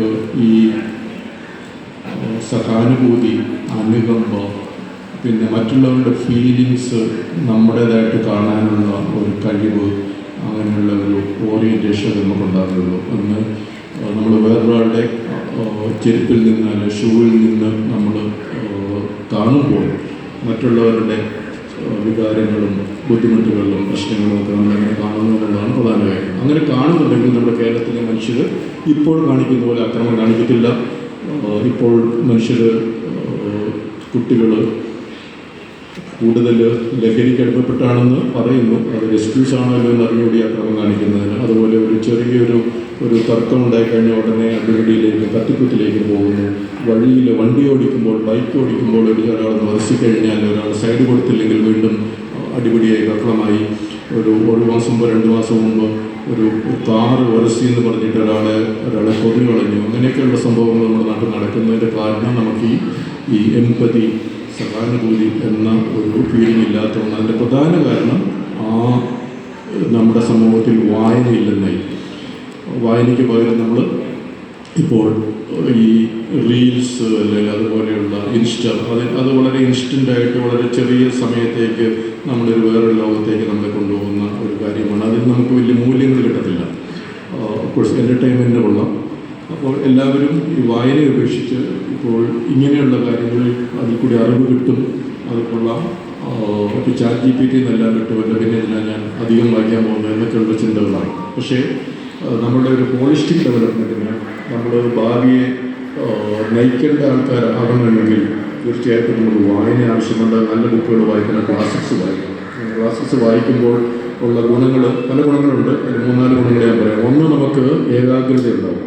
നമുക്ക് ഈ സഹാനുഭൂതി, അനുകമ്പ, പിന്നെ മറ്റുള്ളവരുടെ ഫീലിങ്സ് നമ്മുടേതായിട്ട് കാണാനുള്ള ഒരു കഴിവ്, അങ്ങനെയുള്ള ഒരു ഓറിയൻറ്റേഷൻ നമുക്കുണ്ടാകുള്ളൂ. അന്ന് നമ്മൾ വേറൊരാളുടെ ചെരുപ്പിൽ നിന്ന് അല്ലെങ്കിൽ ഷൂവിൽ നിന്ന് നമ്മൾ കാണുമ്പോൾ മറ്റുള്ളവരുടെ വികാരങ്ങളും ബുദ്ധിമുട്ടുകളും പ്രശ്നങ്ങളും ഒക്കെ നമ്മളെങ്ങനെ കാണുന്നു എന്നുള്ളതാണ് പ്രധാന കാര്യം. അങ്ങനെ കാണുന്നുണ്ടെങ്കിൽ നമ്മുടെ കേരളത്തിലെ മനുഷ്യർ ഇപ്പോൾ കാണിക്കുന്ന പോലെ അക്രമം കാണിക്കത്തില്ല. ഇപ്പോൾ മനുഷ്യർ, കുട്ടികൾ കൂടുതൽ ലഹരിക്ക് അടിമപ്പെട്ടാണെന്ന് പറയുന്നു. അത് എക്സ്ക്യൂസ് ആണല്ലോ എന്ന് അറിഞ്ഞുകൂടി അക്രമം കാണിക്കുന്നതിന്. അതുപോലെ ഒരു ചെറിയൊരു തർക്കം ഉണ്ടായിക്കഴിഞ്ഞാൽ ഉടനെ അടിപിടിയിലേക്ക്, കത്തിക്കുത്തിലേക്ക് പോകുന്നു. വഴിയിൽ വണ്ടി ഓടിക്കുമ്പോൾ, ബൈക്ക് ഓടിക്കുമ്പോൾ ഒരാൾ മറിച്ചിക്കഴിഞ്ഞാൽ, ഒരാൾ സൈഡ് കൊടുത്തില്ലെങ്കിൽ വീണ്ടും അടിപിടിയായി, ബഹളമായി. ഒരു മാസം മുമ്പ്, 2 മാസം മുമ്പ് ഒരു കാറ് ഉരസി എന്ന് പറഞ്ഞിട്ട് ഒരാളെ കൊന്നു കളഞ്ഞു. അങ്ങനെയൊക്കെയുള്ള സംഭവങ്ങൾ നമ്മുടെ നാട്ടിൽ നടക്കുന്നതിൻ്റെ കാരണം നമുക്ക് ഈ എംപതി, സഹാനുഭൂതി എന്ന ഒരു ഫീലിംഗ് ഇല്ലാത്തതുകൊണ്ട്. അതിൻ്റെ പ്രധാന കാരണം നമ്മുടെ സമൂഹത്തിൽ വായനയില്ലെന്നായി. വായനയ്ക്ക് പകരം നമ്മൾ ഇപ്പോൾ ഈ റീൽസ് അല്ലെങ്കിൽ അതുപോലെയുള്ള അത് വളരെ ഇൻസ്റ്റൻ്റായിട്ട് വളരെ ചെറിയ സമയത്തേക്ക് നമ്മളൊരു വേറൊരു ലോകത്തേക്ക് നമ്മളെ കൊണ്ടുപോകുന്ന ഒരു കാര്യമാണ്. അതിൽ നമുക്ക് വലിയ മൂല്യങ്ങൾ കിട്ടത്തില്ല. ഓഫ്കോഴ്സ് എൻ്റർടൈൻമെൻറ്റ് കൊള്ളാം. അപ്പോൾ എല്ലാവരും ഈ വായന ഉപേക്ഷിച്ച് ഇപ്പോൾ ഇങ്ങനെയുള്ള കാര്യങ്ങളിൽ അതിൽ കൂടി അറിവ് കിട്ടും, അത് കൊള്ളാം, ഇപ്പോൾ ChatGPT എന്നെല്ലാം കിട്ടുമല്ലോ, പിന്നെ ഇതിനാണ് ഞാൻ അധികം വായിക്കാൻ പോകുന്നത് എന്നൊക്കെയുള്ള ചിന്തകളാണ്. പക്ഷേ നമ്മളുടെ ഒരു ഹോളിസ്റ്റിക് ഡെവലപ്മെൻറ്റിന് നമ്മൾ ഭാവിയെ നയിക്കേണ്ട ആൾക്കാരാകണമെങ്കിൽ തീർച്ചയായിട്ടും നമ്മൾ വായന ആവശ്യമുണ്ട്. നല്ല ബുക്കുകൾ വായിക്കണം, ക്ലാസിക്സ് വായിക്കണം. ക്ലാസിക്സ് വായിക്കുമ്പോൾ ഉള്ള ഗുണങ്ങൾ, പല ഗുണങ്ങളുണ്ട്. അതിൽ 3-4 ഗുണങ്ങൾ ഞാൻ പറയാം. ഒന്ന്, നമുക്ക് ഏകാഗ്രത ഉണ്ടാവും.